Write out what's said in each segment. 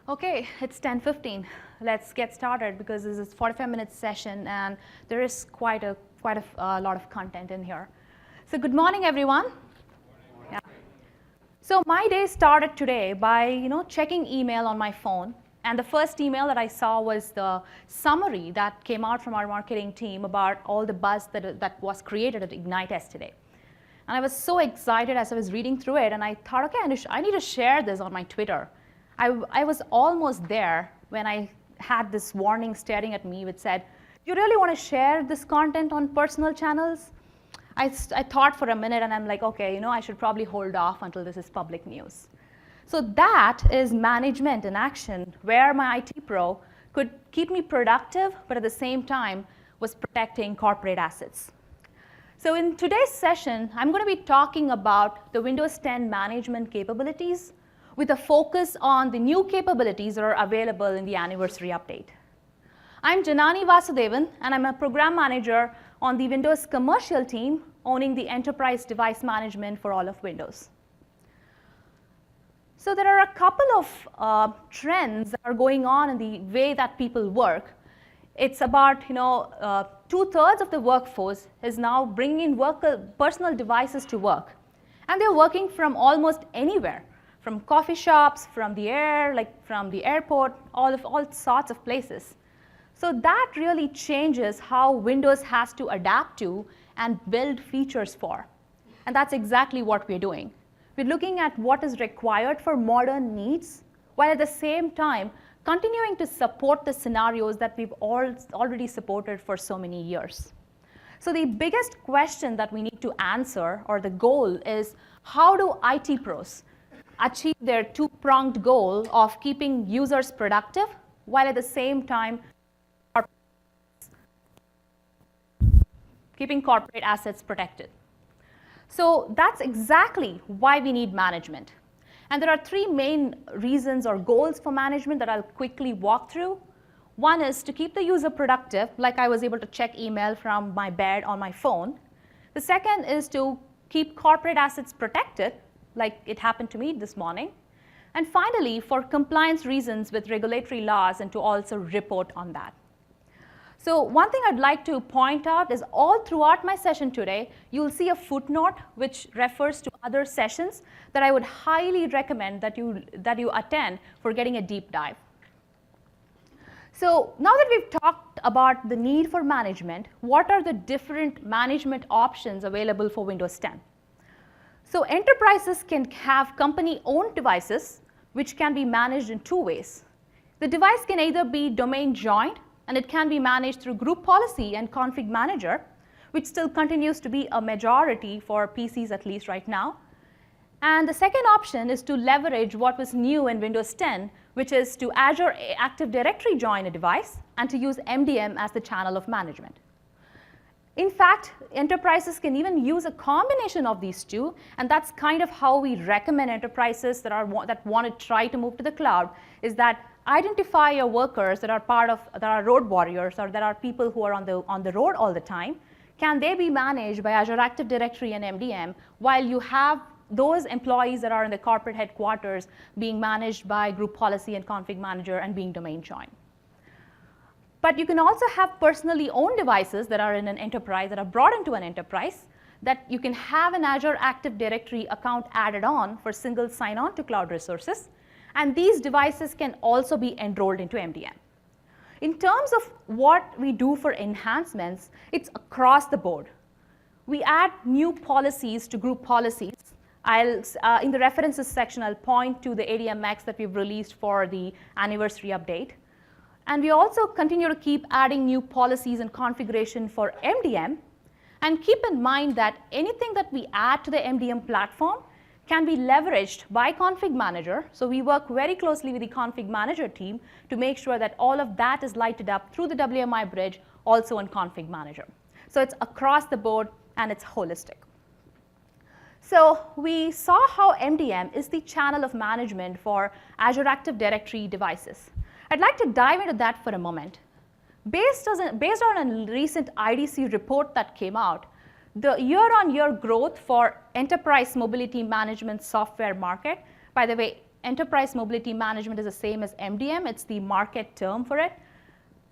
Okay, it's 10:15. Let's get started because this is a 45-minute session and there is quite a lot of content in here. So good morning, everyone. Yeah. So my day started today by checking email on my phone, and the first email that I saw was the summary that came out from our marketing team about all the buzz that was created at Ignite yesterday. And I was so excited as I was reading through it, and I thought, okay, I need to share this on my Twitter. I was almost there when I had this warning staring at me which said, do you really want to share this content on personal channels? I thought for a minute, and I'm like, okay, I should probably hold off until this is public news. So that is management in action, where my IT pro could keep me productive, but at the same time was protecting corporate assets. So in today's session, I'm going to be talking about the Windows 10 management capabilities with a focus on the new capabilities that are available in the anniversary update. I'm Janani Vasudevan, and I'm a program manager on the Windows commercial team owning the enterprise device management for all of Windows. So there are a couple of trends that are going on in the way that people work. It's about 2/3 of the workforce is now bringing personal devices to work. And they're working from almost anywhere, from coffee shops, from the air, from the airport, all sorts of places. So that really changes how Windows has to adapt to and build features for. And that's exactly what we're doing. We're looking at what is required for modern needs, while at the same time continuing to support the scenarios that we've already supported for so many years. So the biggest question that we need to answer, or the goal, is how do IT pros achieve their two-pronged goal of keeping users productive while at the same time keeping corporate assets protected. So that's exactly why we need management. And there are three main reasons or goals for management that I'll quickly walk through. One is to keep the user productive, like I was able to check email from my bed on my phone. The second is to keep corporate assets protected, like it happened to me this morning. And finally, for compliance reasons with regulatory laws, and to also report on that. So one thing I'd like to point out is all throughout my session today, you'll see a footnote which refers to other sessions that I would highly recommend that you attend for getting a deep dive. So now that we've talked about the need for management, what are the different management options available for Windows 10? So enterprises can have company-owned devices, which can be managed in two ways. The device can either be domain-joined, and it can be managed through group policy and config manager, which still continues to be a majority for PCs, at least right now. And the second option is to leverage what was new in Windows 10, which is to Azure Active Directory join a device and to use MDM as the channel of management. In fact, enterprises can even use a combination of these two, and that's kind of how we recommend enterprises that want to try to move to the cloud, is that identify your workers that are road warriors, or that are people who are on the road all the time. Can they be managed by Azure Active Directory and MDM, while you have those employees that are in the corporate headquarters being managed by group policy and config manager and being domain joined? But you can also have personally owned devices that are in an enterprise, that are brought into an enterprise, that you can have an Azure Active Directory account added on for single sign-on to cloud resources. And these devices can also be enrolled into MDM. In terms of what we do for enhancements, it's across the board. We add new policies to group policies. In the references section, I'll point to the ADMX that we've released for the anniversary update. And we also continue to keep adding new policies and configuration for MDM. And keep in mind that anything that we add to the MDM platform can be leveraged by config manager. So we work very closely with the config manager team to make sure that all of that is lighted up through the WMI bridge, also in config manager. So it's across the board, and it's holistic. So we saw how MDM is the channel of management for Azure Active Directory devices. I'd like to dive into that for a moment. Based on a recent IDC report that came out, the year-on-year growth for enterprise mobility management software market, by the way, enterprise mobility management is the same as MDM. It's the market term for it.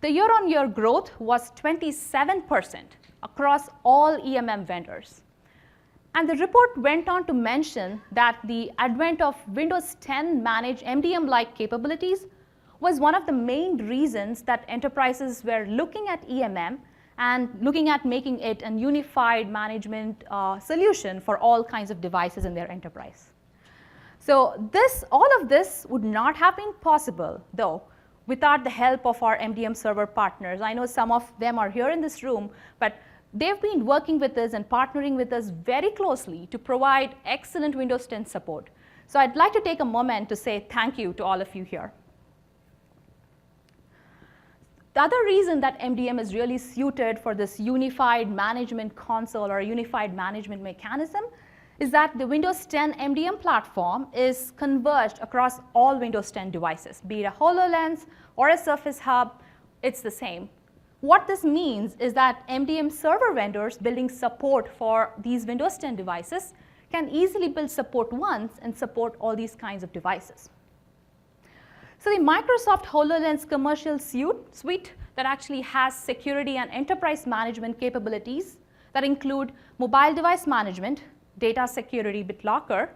The year-on-year growth was 27% across all EMM vendors. And the report went on to mention that the advent of Windows 10 managed MDM-like capabilities was one of the main reasons that enterprises were looking at EMM and looking at making it a unified management solution for all kinds of devices in their enterprise. So all of this would not have been possible, though, without the help of our MDM server partners. I know some of them are here in this room, but they've been working with us and partnering with us very closely to provide excellent Windows 10 support. So I'd like to take a moment to say thank you to all of you here. The other reason that MDM is really suited for this unified management console or unified management mechanism is that the Windows 10 MDM platform is converged across all Windows 10 devices, be it a HoloLens or a Surface Hub, it's the same. What this means is that MDM server vendors building support for these Windows 10 devices can easily build support once and support all these kinds of devices. So the Microsoft HoloLens commercial suite that actually has security and enterprise management capabilities that include mobile device management, data security BitLocker,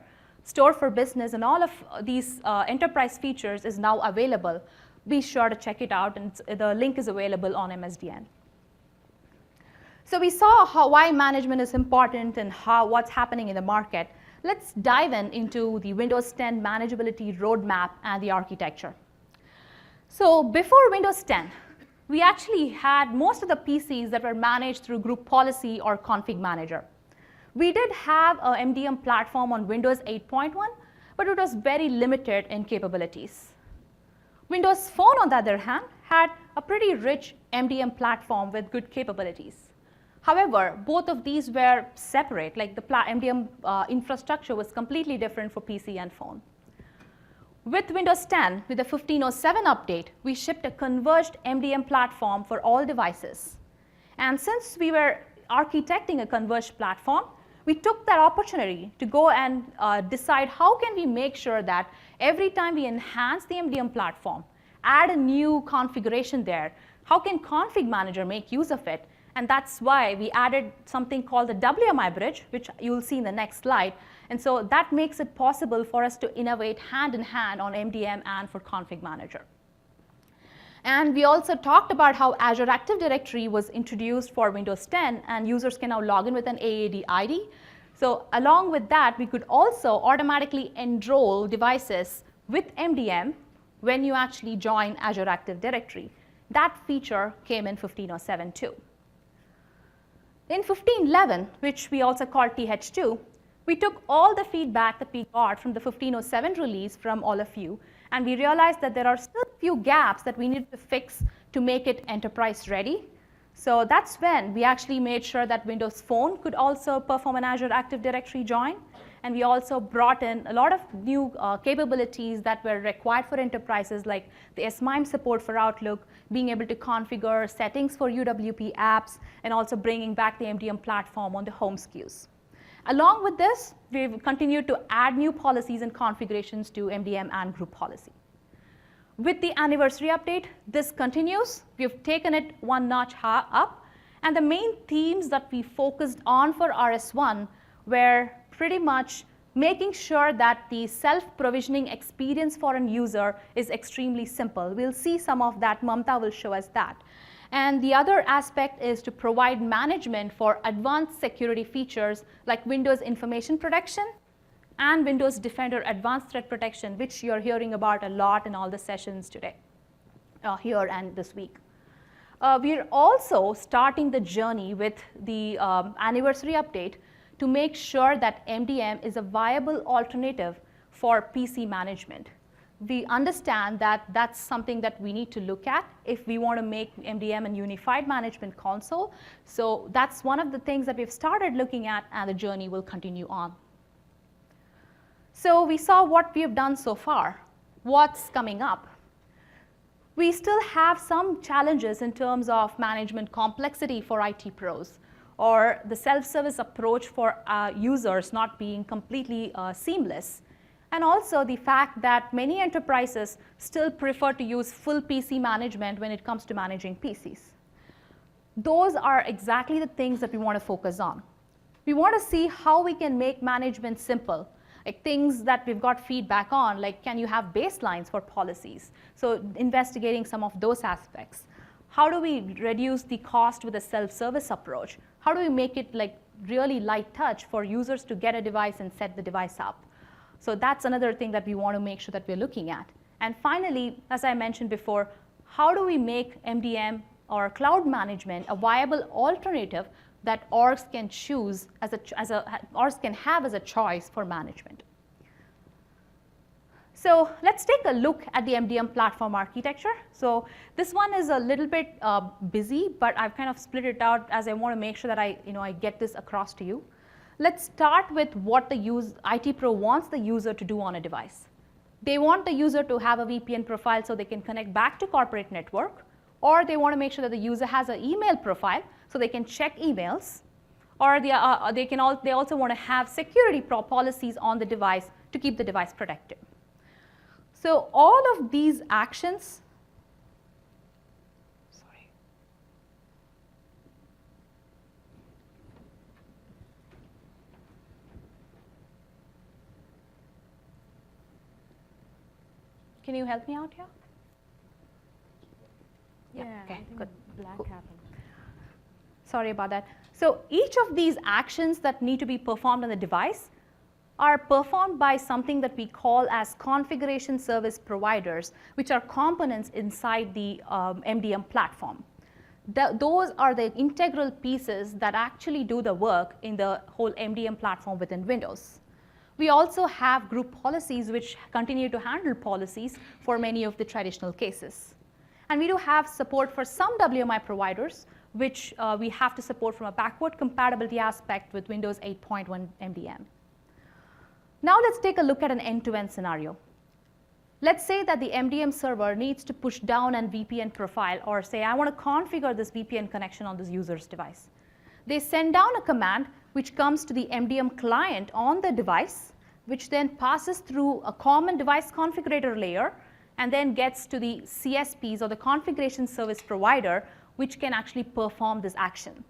store for business, and all of these enterprise features is now available. Be sure to check it out, and the link is available on MSDN. So we saw why management is important and what's happening in the market. Let's dive into the Windows 10 manageability roadmap and the architecture. So before Windows 10, we actually had most of the PCs that were managed through group policy or config manager. We did have an MDM platform on Windows 8.1, but it was very limited in capabilities. Windows Phone, on the other hand, had a pretty rich MDM platform with good capabilities. However, both of these were separate, like the MDM infrastructure was completely different for PC and phone. With Windows 10, with the 15.07 update, we shipped a converged MDM platform for all devices. And since we were architecting a converged platform, we took that opportunity to go and decide how can we make sure that every time we enhance the MDM platform, add a new configuration there, how can Config Manager make use of it? And that's why we added something called the WMI bridge, which you'll see in the next slide. And so that makes it possible for us to innovate hand in hand on MDM and for Config Manager. And we also talked about how Azure Active Directory was introduced for Windows 10, and users can now log in with an AAD ID. So along with that, we could also automatically enroll devices with MDM when you actually join Azure Active Directory. That feature came in 15.07 too. In 15.11, which we also call TH2, we took all the feedback that we got from the 15.07 release from all of you, and we realized that there are still a few gaps that we need to fix to make it enterprise ready. So that's when we actually made sure that Windows Phone could also perform an Azure Active Directory join. And we also brought in a lot of new capabilities that were required for enterprises, like the SMIME support for Outlook, being able to configure settings for UWP apps, and also bringing back the MDM platform on the home SKUs. Along with this, we've continued to add new policies and configurations to MDM and group policy. With the anniversary update, this continues. We've taken it one notch up. And the main themes that we focused on for RS1 were pretty much making sure that the self-provisioning experience for an user is extremely simple. We'll see some of that. Mamta will show us that. And the other aspect is to provide management for advanced security features like Windows Information Protection and Windows Defender Advanced Threat Protection, which you're hearing about a lot in all the sessions today, here and this week. We're also starting the journey with the anniversary update to make sure that MDM is a viable alternative for PC management. We understand that that's something that we need to look at if we want to make MDM a unified management console. So that's one of the things that we've started looking at, and the journey will continue on. So we saw what we have done so far. What's coming up? We still have some challenges in terms of management complexity for IT pros, or the self-service approach for users not being completely seamless. and also the fact that many enterprises still prefer to use full PC management when it comes to managing PCs. Those are exactly the things that we want to focus on. We want to see how we can make management simple, like things that we've got feedback on, like can you have baselines for policies? So investigating some of those aspects. How do we reduce the cost with a self-service approach? How do we make it like really light touch for users to get a device and set the device up? So that's another thing that we want to make sure that we're looking at. And finally, as I mentioned before, how do we make MDM or cloud management a viable alternative that orgs can choose orgs can have as a choice for management? So let's take a look at the MDM platform architecture. So this one is a little bit busy, but I've kind of split it out as I want to make sure that I get this across to you. Let's start with what the IT Pro wants the user to do on a device. They want the user to have a VPN profile so they can connect back to corporate network, or they want to make sure that the user has an email profile so they can check emails, or they also want to have security policies on the device to keep the device protected. So all of these actions, can you help me out here? Yeah, okay, good. Black happened. Sorry about that. So each of these actions that need to be performed on the device are performed by something that we call as configuration service providers, which are components inside the MDM platform. Those are the integral pieces that actually do the work in the whole MDM platform within Windows. We also have group policies which continue to handle policies for many of the traditional cases. And we do have support for some WMI providers, which we have to support from a backward compatibility aspect with Windows 8.1 MDM. Now let's take a look at an end-to-end scenario. Let's say that the MDM server needs to push down an VPN profile, or say I want to configure this VPN connection on this user's device. They send down a command which comes to the MDM client on the device, which then passes through a common device configurator layer and then gets to the CSPs, or the configuration service provider, which can actually perform this action.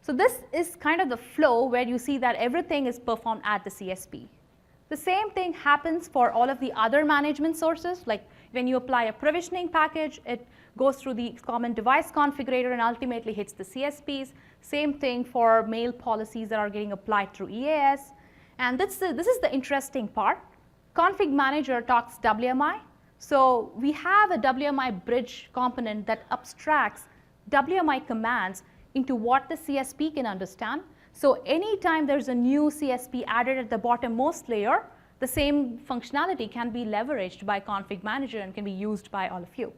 So this is kind of the flow where you see that everything is performed at the CSP. The same thing happens for all of the other management sources. Like when you apply a provisioning package, it goes through the common device configurator and ultimately hits the CSPs. Same thing for mail policies that are getting applied through EAS. And this is the interesting part. Config manager talks WMI. So we have a WMI bridge component that abstracts WMI commands into what the CSP can understand. So anytime there's a new CSP added at the bottommost layer, the same functionality can be leveraged by config manager and can be used by all of you.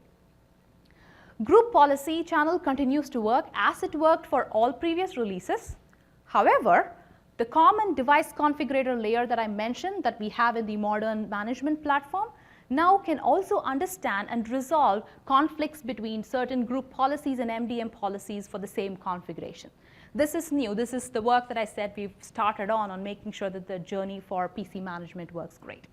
Group policy channel continues to work as it worked for all previous releases. However, the common device configurator layer that I mentioned that we have in the modern management platform now can also understand and resolve conflicts between certain group policies and MDM policies for the same configuration. This is new. This is the work that I said we've started on making sure that the journey for PC management works great.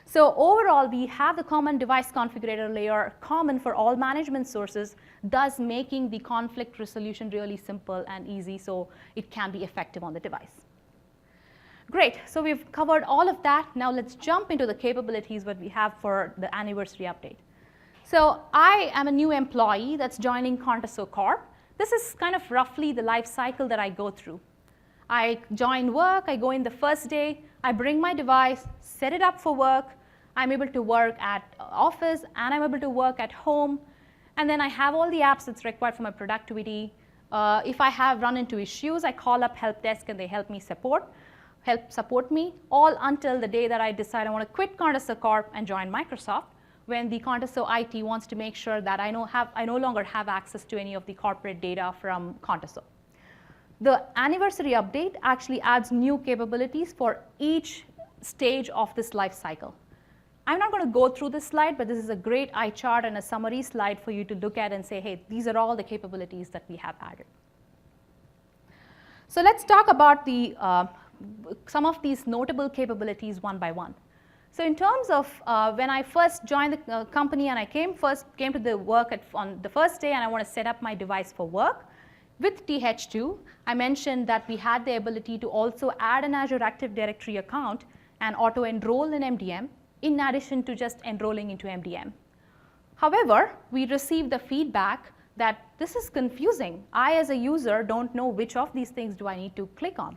So overall, we have the common device configurator layer common for all management sources, thus making the conflict resolution really simple and easy so it can be effective on the device. Great, so we've covered all of that. Now let's jump into the capabilities that we have for the anniversary update. So I am a new employee that's joining Contoso Corp. This is kind of roughly the life cycle that I go through. I join work, I go in the first day, I bring my device, set it up for work, I'm able to work at office and I'm able to work at home, and then I have all the apps that's required for my productivity. If I have run into issues, I call up help desk and they help support me, all until the day that I decide I want to quit Contoso Corp and join Microsoft, when the Contoso IT wants to make sure that I no longer have access to any of the corporate data from Contoso. The anniversary update actually adds new capabilities for each stage of this life cycle. I'm not going to go through this slide, but this is a great eye chart and a summary slide for you to look at and say, hey, these are all the capabilities that we have added. So let's talk about some of these notable capabilities one by one. So in terms of when I first joined the company and I came to the work on the first day and I want to set up my device for work, with TH2, I mentioned that we had the ability to also add an Azure Active Directory account and auto-enroll in MDM in addition to just enrolling into MDM. However, we received the feedback that this is confusing. I, as a user, don't know which of these things do I need to click on.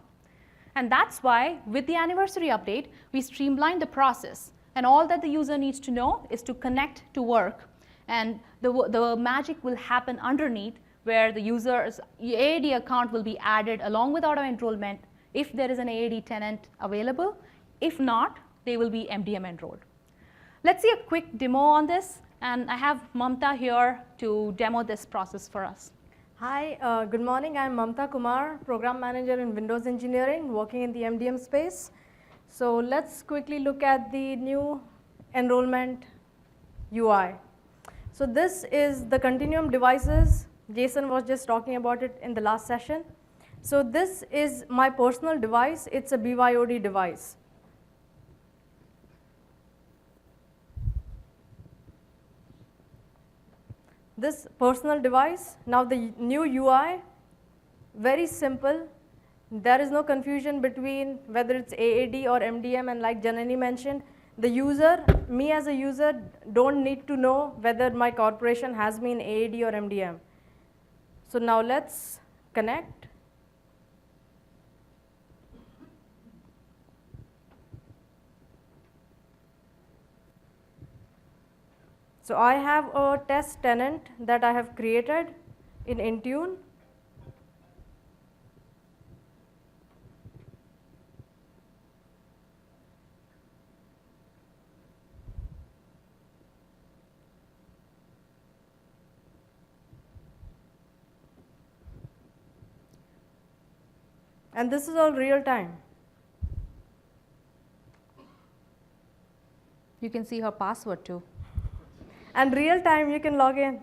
And that's why, with the anniversary update, we streamlined the process. And all that the user needs to know is to connect to work. And the magic will happen underneath, where the user's AAD account will be added along with auto-enrollment if there is an AAD tenant available. If not, they will be MDM enrolled. Let's see a quick demo on this. And I have Mamta here to demo this process for us. Hi, good morning. I'm Mamta Kumar, Program Manager in Windows Engineering, working in the MDM space. So let's quickly look at the new enrollment UI. So this is the Continuum devices. Jason was just talking about it in the last session. So this is my personal device. It's a BYOD device. This personal device, now the new UI, very simple. There is no confusion between whether it's AAD or MDM, and like Janani mentioned, the user, me as a user, don't need to know whether my corporation has me in AAD or MDM. So now let's connect. So I have a test tenant that I have created in Intune. And this is all real time. You can see her password too. And real time, you can log in.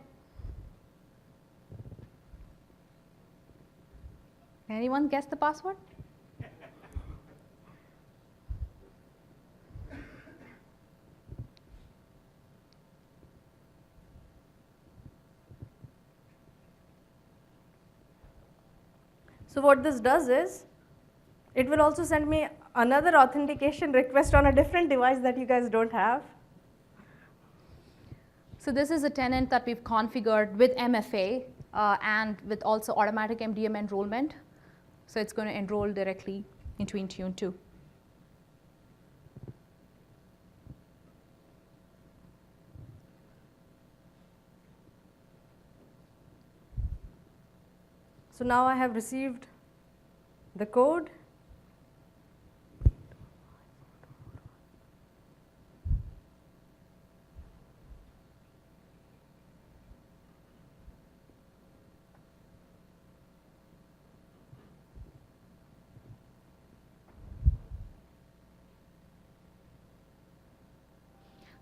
Anyone guess the password? So what this does is, it will also send me another authentication request on a different device that you guys don't have. So this is a tenant that we've configured with MFA and with also automatic MDM enrollment. So it's going to enroll directly into Intune too. So now I have received the code.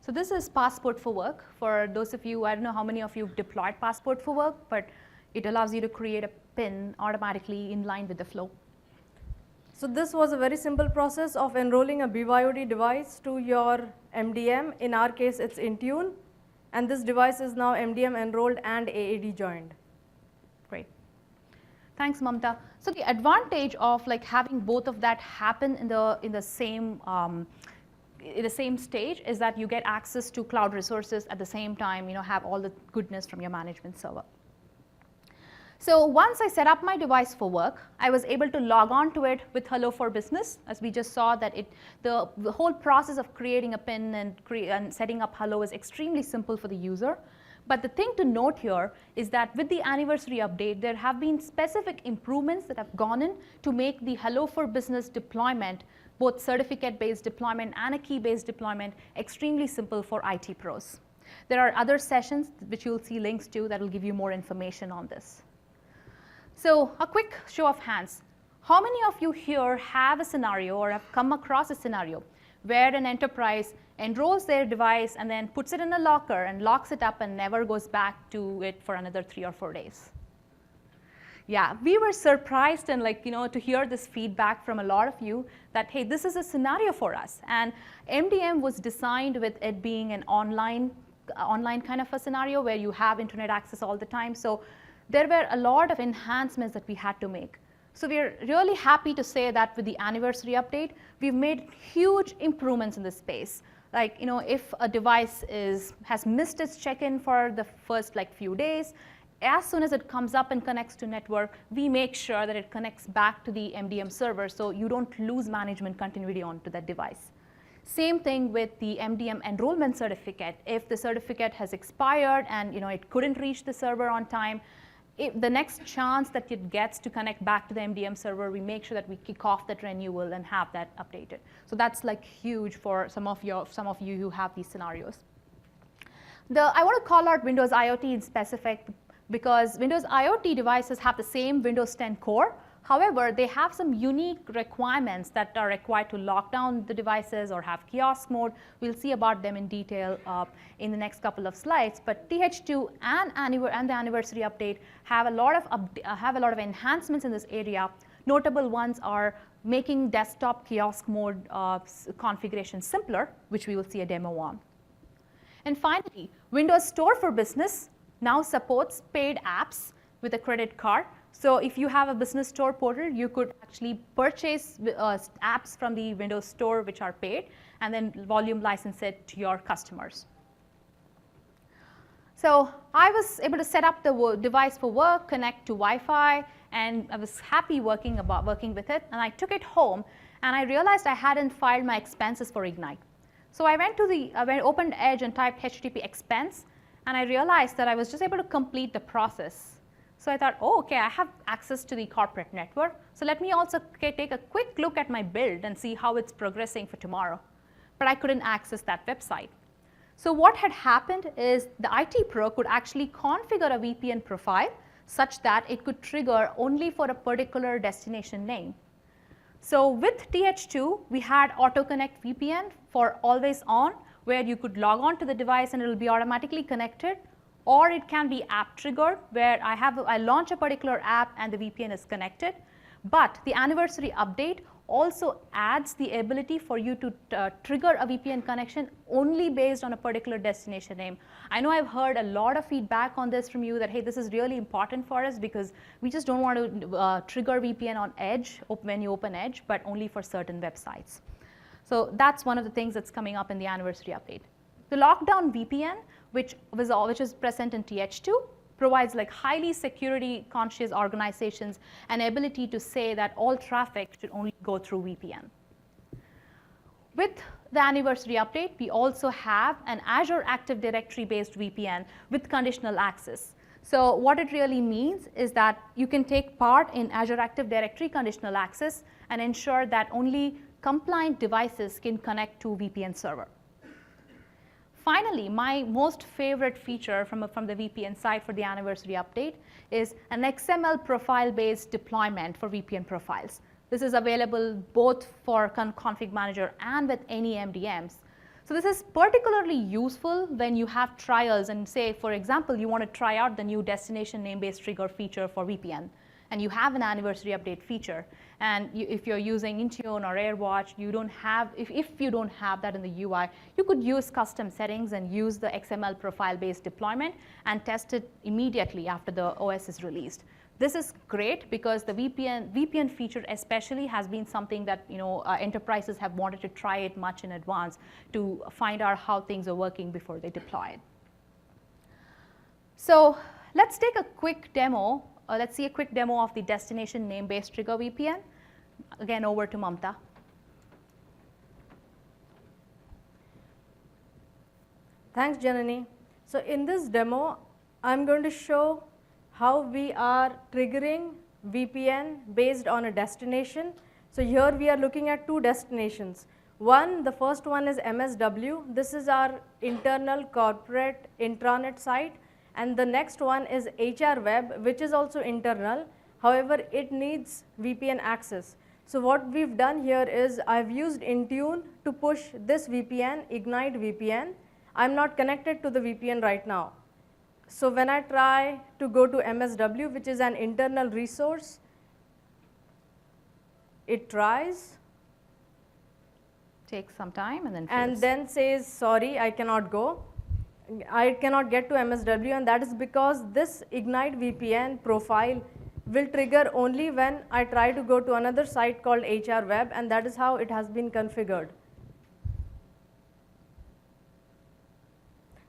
So this is Passport for Work. For those of you, I don't know how many of you have deployed Passport for Work, but it allows you to create a PIN automatically in line with the flow. So this was a very simple process of enrolling a BYOD device to your MDM. In our case, it's Intune. And this device is now MDM enrolled and AAD joined. Great. Thanks, Mamta. So the advantage of like having both of that happen in the same stage is that you get access to cloud resources at the same time, have all the goodness from your management server. So once I set up my device for work, I was able to log on to it with Hello for Business. As we just saw, that the whole process of creating a PIN and setting up Hello is extremely simple for the user. But the thing to note here is that with the anniversary update, there have been specific improvements that have gone in to make the Hello for Business deployment, both certificate-based deployment and a key-based deployment, extremely simple for IT pros. There are other sessions which you'll see links to that will give you more information on this. So a quick show of hands. How many of you here have a scenario or have come across a scenario where an enterprise enrolls their device and then puts it in a locker and locks it up and never goes back to it for another 3 or 4 days? Yeah, we were surprised and to hear this feedback from a lot of you that, hey, this is a scenario for us. And MDM was designed with it being an online kind of a scenario where you have internet access all the time. So there were a lot of enhancements that we had to make. So we're really happy to say that with the anniversary update, we've made huge improvements in this space. If a device has missed its check-in for the first few days, as soon as it comes up and connects to network, we make sure that it connects back to the MDM server so you don't lose management continuity onto that device. Same thing with the MDM enrollment certificate. If the certificate has expired and it couldn't reach the server on time, the next chance that it gets to connect back to the MDM server, we make sure that we kick off that renewal and have that updated. So that's huge for some of you who have these scenarios. I want to call out Windows IoT in specific because Windows IoT devices have the same Windows 10 core. However, they have some unique requirements that are required to lock down the devices or have kiosk mode. We'll see about them in detail in the next couple of slides. But TH2 and the anniversary update have a lot of enhancements in this area. Notable ones are making desktop kiosk mode configuration simpler, which we will see a demo on. And finally, Windows Store for Business now supports paid apps with a credit card. So if you have a business store portal, you could actually purchase apps from the Windows Store which are paid and then volume license it to your customers. So I was able to set up the device for work, connect to Wi-Fi, and I was happy working with it. And I took it home, and I realized I hadn't filed my expenses for Ignite. So I opened Edge and typed HTTP expense, and I realized that I was just able to complete the process. So I thought, oh, OK, I have access to the corporate network. So let me also take a quick look at my build and see how it's progressing for tomorrow. But I couldn't access that website. So what had happened is the IT pro could actually configure a VPN profile such that it could trigger only for a particular destination name. So with TH2, we had AutoConnect VPN for always on, where you could log on to the device and it will be automatically connected. Or it can be app triggered, where I launch a particular app and the VPN is connected. But the anniversary update also adds the ability for you to trigger a VPN connection only based on a particular destination name. I know I've heard a lot of feedback on this from you that, hey, this is really important for us because we just don't want to trigger VPN on Edge when you open Edge, but only for certain websites. So that's one of the things that's coming up in the anniversary update. The lockdown VPN, which is present in TH2, provides highly security conscious organizations an ability to say that all traffic should only go through VPN. With the anniversary update, we also have an Azure Active Directory based VPN with conditional access. So what it really means is that you can take part in Azure Active Directory conditional access and ensure that only compliant devices can connect to VPN server. Finally, my most favorite feature from the VPN side for the anniversary update is an XML profile-based deployment for VPN profiles. This is available both for Config Manager and with any MDMs. So this is particularly useful when you have trials and say, for example, you want to try out the new destination name-based trigger feature for VPN. And you have an anniversary update feature. And if you're using Intune or AirWatch, if you don't have that in the UI, you could use custom settings and use the XML profile-based deployment and test it immediately after the OS is released. This is great because the VPN feature especially has been something that enterprises have wanted to try it much in advance to find out how things are working before they deploy it. So let's take a quick demo. Let's see a quick demo of the destination name-based trigger VPN. Again, over to Mamta. Thanks, Janani. So in this demo, I'm going to show how we are triggering VPN based on a destination. So here we are looking at two destinations. The first one is MSW. This is our internal corporate intranet site. And the next one is HR Web, which is also internal. However, it needs VPN access. So what we've done here is I've used Intune to push this VPN, Ignite VPN. I'm not connected to the VPN right now. So when I try to go to MSW, which is an internal resource, it tries Takes some time and then and fails. then says, sorry, I cannot go. I cannot get to MSW, and that is because this Ignite VPN profile will trigger only when I try to go to another site called HR Web, and that is how it has been configured.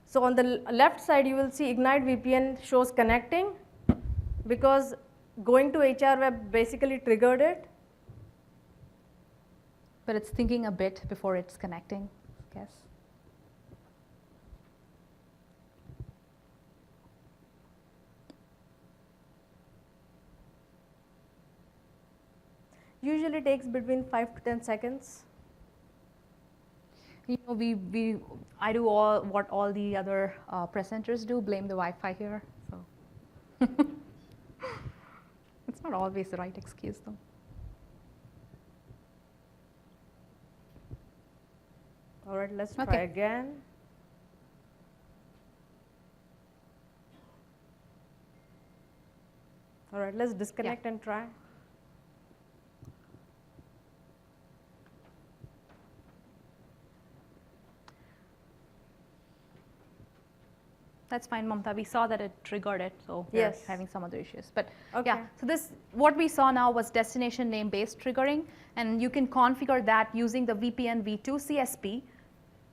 So on the left side, you will see Ignite VPN shows connecting because going to HR Web basically triggered it. But it's thinking a bit before it's connecting, I guess. Usually takes between 5 to 10 seconds. You know, I do all what all the other presenters do, blame the Wi-Fi here. So it's not always the right excuse, though. All right, let's try Okay. again. All right, let's disconnect and try. That's fine, Mamta. We saw that it triggered it, so we're Yes. having some other issues. But Okay. yeah, so what we saw now was destination name-based triggering, and you can configure that using the VPN v2 CSP,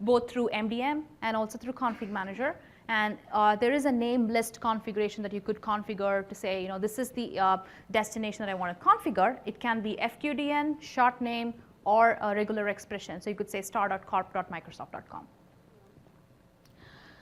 both through MDM and also through Config Manager. And there is a name list configuration that you could configure to say, you know, this is the destination that I want to configure. It can be FQDN, short name, or a regular expression. So you could say star.corp.microsoft.com.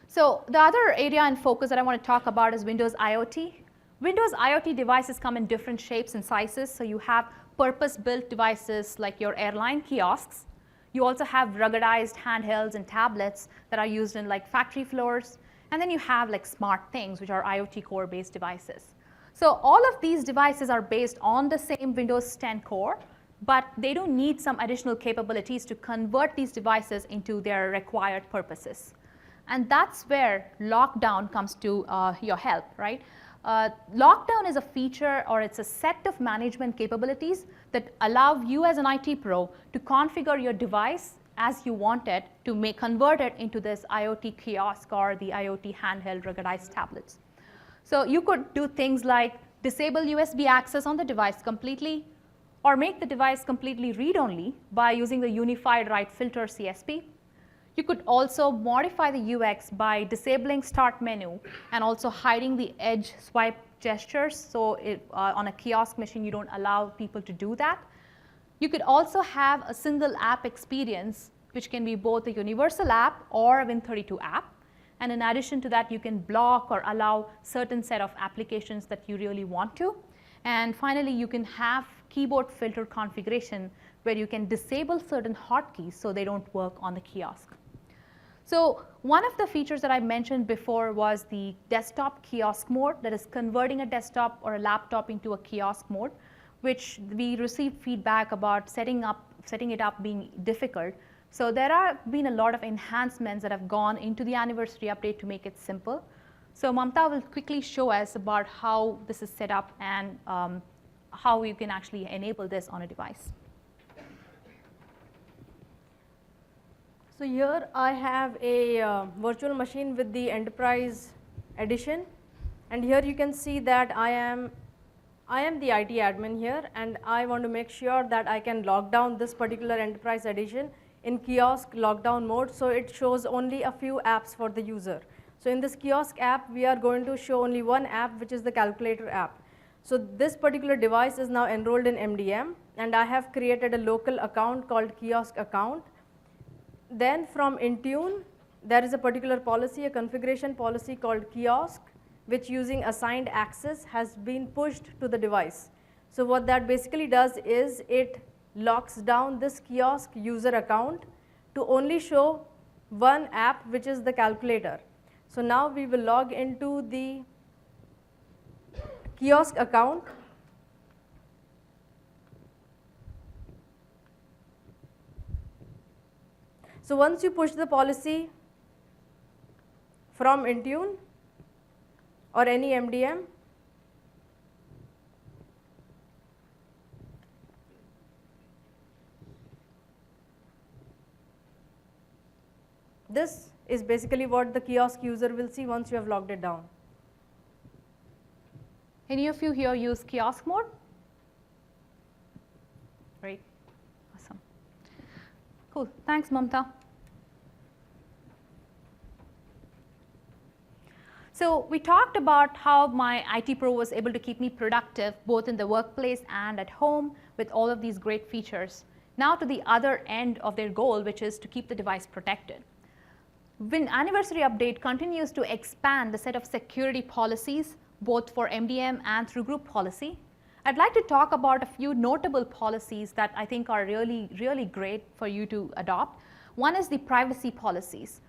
So the other area in focus that I want to talk about is Windows IoT. Windows IoT devices come in different shapes and sizes. So you have purpose-built devices like your airline kiosks. You also have ruggedized handhelds and tablets that are used in like factory floors. And then you have like smart things, which are IoT core-based devices. So all of these devices are based on the same Windows 10 core, but they do need some additional capabilities to convert these devices into their required purposes. And that's where Lockdown comes to your help, right? Lockdown is a feature, or it's a set of management capabilities that allow you as an IT pro to configure your device as you want it to convert it into this IoT kiosk or the IoT handheld ruggedized tablets. So you could do things like disable USB access on the device completely, or make the device completely read-only by using the Unified Write Filter CSP. You could also modify the UX by disabling Start menu and also hiding the edge swipe gestures. So on a kiosk machine, you don't allow people to do that. You could also have a single app experience, which can be both a universal app or a Win32 app. And in addition to that, you can block or allow certain set of applications that you really want to. And finally, you can have keyboard filter configuration where you can disable certain hotkeys so they don't work on the kiosk. So one of the features that I mentioned before was the desktop kiosk mode, that is converting a desktop or a laptop into a kiosk mode, which we received feedback about setting it up being difficult. So there have been a lot of enhancements that have gone into the anniversary update to make it simple. So Mamta will quickly show us about how this is set up and how you can actually enable this on a device. So here I have a virtual machine with the Enterprise Edition, and here you can see that I am the IT admin here, and I want to make sure that I can lock down this particular Enterprise Edition in kiosk lockdown mode, so it shows only a few apps for the user. So in this kiosk app, we are going to show only one app, which is the calculator app. So this particular device is now enrolled in MDM, and I have created a local account called kiosk account. Then from Intune, there is a particular policy, a configuration policy called kiosk, which using assigned access has been pushed to the device. So what that basically does is it locks down this kiosk user account to only show one app, which is the calculator. So now we will log into the kiosk account. So once you push the policy from Intune, or any MDM. This is basically what the kiosk user will see once you have logged it down. Any of you here use kiosk mode? Great, awesome. Cool, thanks Mamta. So we talked about how my IT Pro was able to keep me productive both in the workplace and at home with all of these great features. Now to the other end of their goal, which is to keep the device protected. When Anniversary Update continues to expand the set of security policies both for MDM and through group policy, I'd like to talk about a few notable policies that I think are really, really great for you to adopt. One is the privacy policies.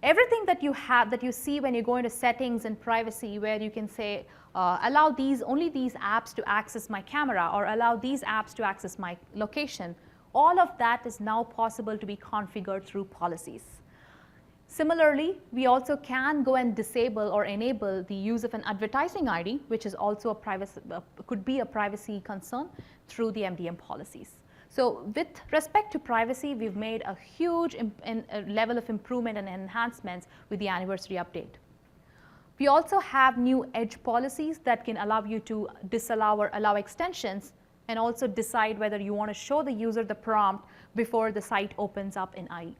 Everything that you have, that you see when you go into settings and privacy, where you can say, allow only these apps to access my camera, or allow these apps to access my location, all of that is now possible to be configured through policies. Similarly, we also can go and disable or enable the use of an advertising ID, which is also a privacy, could be a privacy concern through the MDM policies. So with respect to privacy, we've made a huge level of improvement and enhancements with the Anniversary Update. We also have new edge policies that can allow you to disallow or allow extensions, and also decide whether you want to show the user the prompt before the site opens up in IE.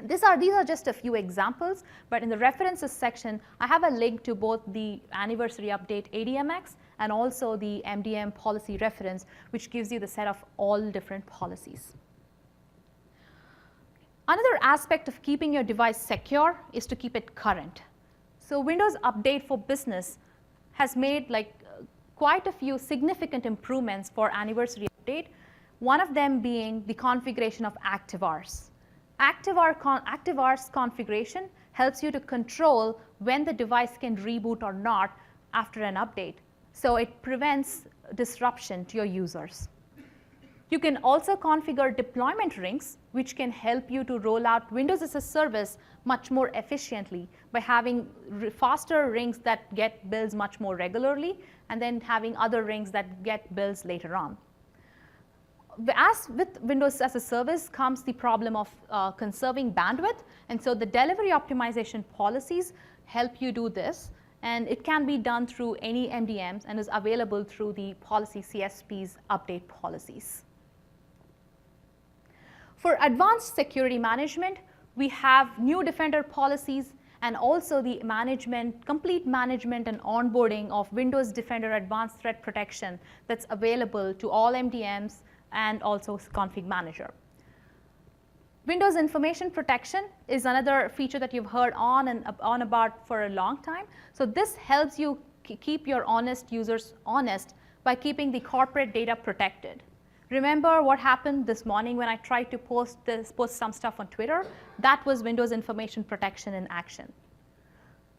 These are just a few examples, but in the references section, I have a link to both the Anniversary Update ADMX and also the MDM policy reference, which gives you the set of all different policies. Another aspect of keeping your device secure is to keep it current. So Windows Update for Business has made quite a few significant improvements for Anniversary Update, one of them being the configuration of ActiveHours. ActiveHours configuration helps you to control when the device can reboot or not after an update. So it prevents disruption to your users. You can also configure deployment rings, which can help you to roll out Windows as a service much more efficiently by having faster rings that get builds much more regularly, and then having other rings that get builds later on. As with Windows as a service comes the problem of conserving bandwidth, and so the delivery optimization policies help you do this, and it can be done through any MDMs and is available through the policy CSP's update policies. For advanced security management, we have new Defender policies and also the complete management and onboarding of Windows Defender Advanced Threat Protection that's available to all MDMs and also Config Manager. Windows Information Protection is another feature that you've heard on about for a long time. So this helps you keep your honest users honest by keeping the corporate data protected. Remember what happened this morning when I tried to post some stuff on Twitter? That was Windows Information Protection in action.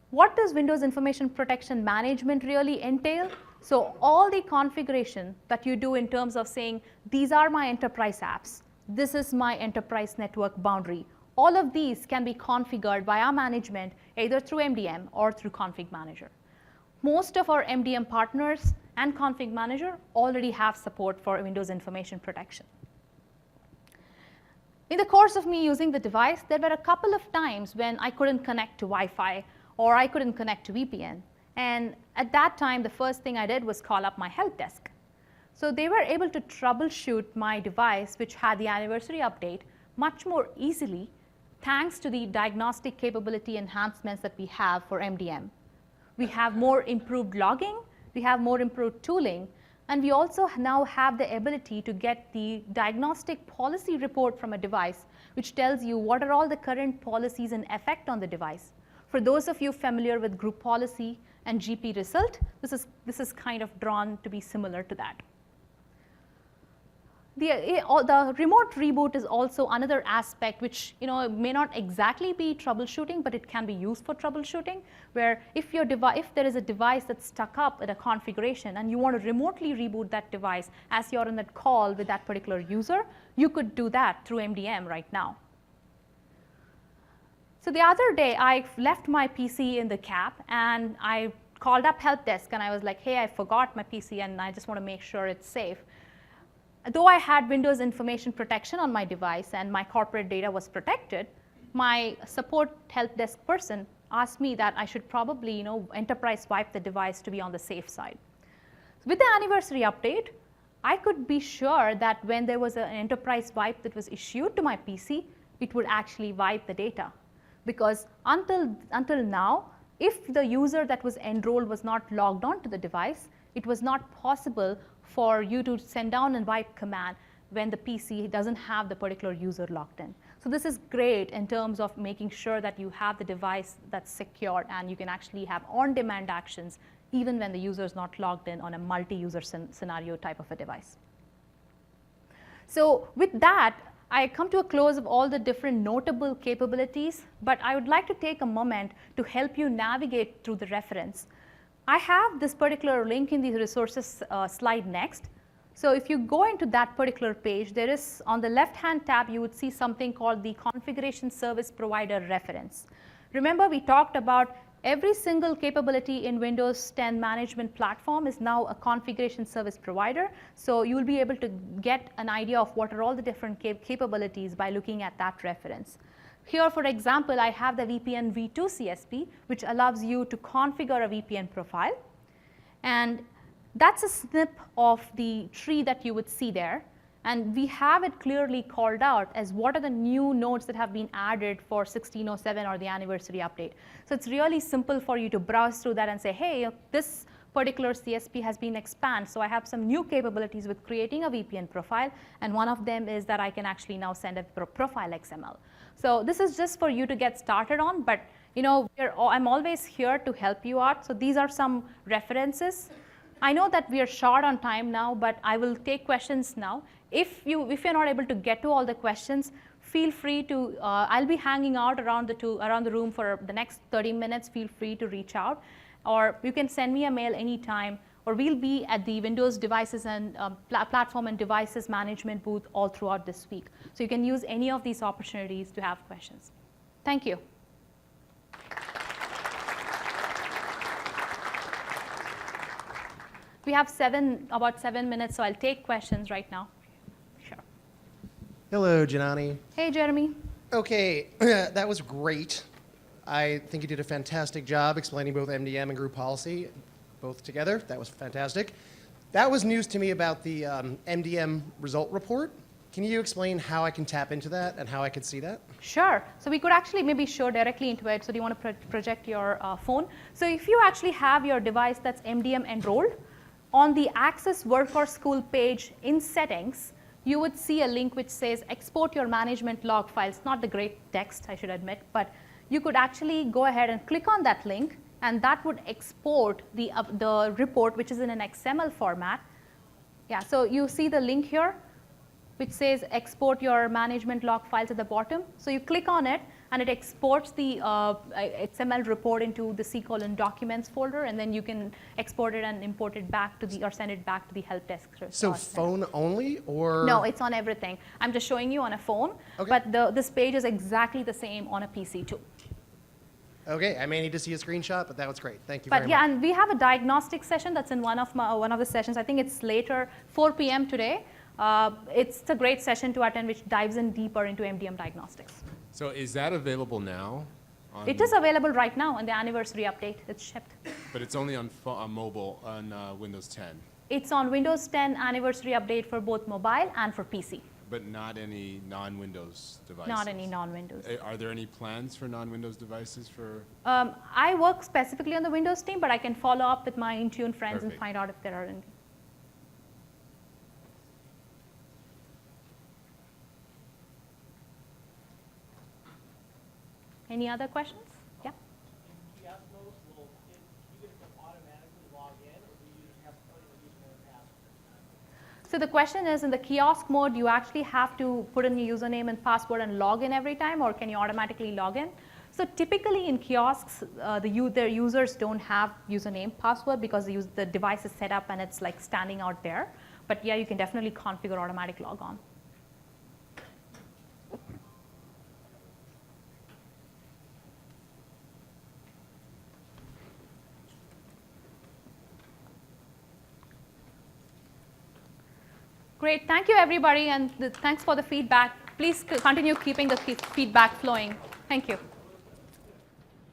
What does Windows Information Protection Management really entail? So all the configuration that you do in terms of saying, these are my enterprise apps, this is my enterprise network boundary, all of these can be configured by our management either through MDM or through Config Manager. Most of our MDM partners and Config Manager already have support for Windows Information Protection. In the course of me using the device, there were a couple of times when I couldn't connect to Wi-Fi or I couldn't connect to VPN. And at that time, the first thing I did was call up my help desk. So they were able to troubleshoot my device, which had the Anniversary Update, much more easily, thanks to the diagnostic capability enhancements that we have for MDM. We have more improved logging, we have more improved tooling, and we also now have the ability to get the diagnostic policy report from a device, which tells you what are all the current policies in effect on the device. For those of you familiar with group policy and GP result, this is kind of drawn to be similar to that. The remote reboot is also another aspect which may not exactly be troubleshooting, but it can be used for troubleshooting, where if there is a device that's stuck up at a configuration and you want to remotely reboot that device as you're on that call with that particular user, you could do that through MDM right now. So the other day, I left my PC in the cab and I called up help desk and I was like, hey, I forgot my PC and I just want to make sure it's safe. Though I had Windows information protection on my device and my corporate data was protected, my support help desk person asked me that I should probably enterprise wipe the device to be on the safe side. So with the anniversary update, I could be sure that when there was an enterprise wipe that was issued to my PC, it would actually wipe the data. Because until now, if the user that was enrolled was not logged on to the device, it was not possible for you to send down a wipe command when the PC doesn't have the particular user logged in. So this is great in terms of making sure that you have the device that's secured and you can actually have on-demand actions even when the user is not logged in on a multi-user scenario type of a device. So with that, I come to a close of all the different notable capabilities, but I would like to take a moment to help you navigate through the reference. I have this particular link in the resources slide next. So if you go into that particular page, there is on the left-hand tab, you would see something called the Configuration Service Provider reference. Remember, we talked about every single capability in Windows 10 management platform is now a configuration service provider. So you will be able to get an idea of what are all the different capabilities by looking at that reference. Here, for example, I have the VPN v2 CSP, which allows you to configure a VPN profile. And that's a snip of the tree that you would see there. And we have it clearly called out as what are the new nodes that have been added for 1607 or the anniversary update. So it's really simple for you to browse through that and say, hey, this particular CSP has been expanded. So I have some new capabilities with creating a VPN profile. And one of them is that I can actually now send a profile XML. So this is just for you to get started on. But I'm always here to help you out. So these are some references. I know that we are short on time now, but I will take questions now. If you're not able to get to all the questions, feel free to, I'll be hanging out around the room for the next 30 minutes. Feel free to reach out. Or you can send me a mail anytime. Or we'll be at the Windows Devices and Platform and Devices Management booth all throughout this week. So you can use any of these opportunities to have questions. Thank you. We have about 7 minutes, so I'll take questions right now. Sure. Hello, Janani. Hey, Jeremy. Okay, that was great. I think you did a fantastic job explaining both MDM and group policy, both together. That was fantastic. That was news to me about the MDM result report. Can you explain how I can tap into that and how I can see that? Sure. So we could actually maybe show directly into it. So do you want to project your phone? So if you actually have your device that's MDM enrolled, on the Access Work or School page in Settings, you would see a link which says export your management log files. Not the great text, I should admit, but you could actually go ahead and click on that link, and that would export the report, which is in an XML format. Yeah, so you see the link here, which says export your management log files at the bottom. So you click on it, and it exports the XML report into the Documents folder, and then you can export it and import it back to or send it back to the help desk. So phone only, or? No, it's on everything. I'm just showing you on a phone, okay. But this page is exactly the same on a PC too. Okay, I may need to see a screenshot, but that was great. Thank you very much. But yeah, and we have a diagnostic session that's in one of the sessions. I think it's later, 4 p.m. today. It's a great session to attend, which dives in deeper into MDM diagnostics. So is that available now? It is available right now on the anniversary update. It's shipped. But it's only on mobile on Windows 10. It's on Windows 10 anniversary update for both mobile and for PC. But not any non-Windows devices? Not any non-Windows. Are there any plans for non-Windows devices for? I work specifically on the Windows team, but I can follow up with my Intune friends and find out if there are any. Any other questions? Yeah. In kiosk mode, will users automatically log in, or do you have to put in a username and password? So the question is, in the kiosk mode, you actually have to put in your username and password and log in every time, or can you automatically log in? So typically in kiosks, their users don't have username, password, because the device is set up and it's like standing out there. But yeah, you can definitely configure automatic logon. Great. Thank you, everybody, and thanks for the feedback. Please continue keeping the feedback flowing. Thank you.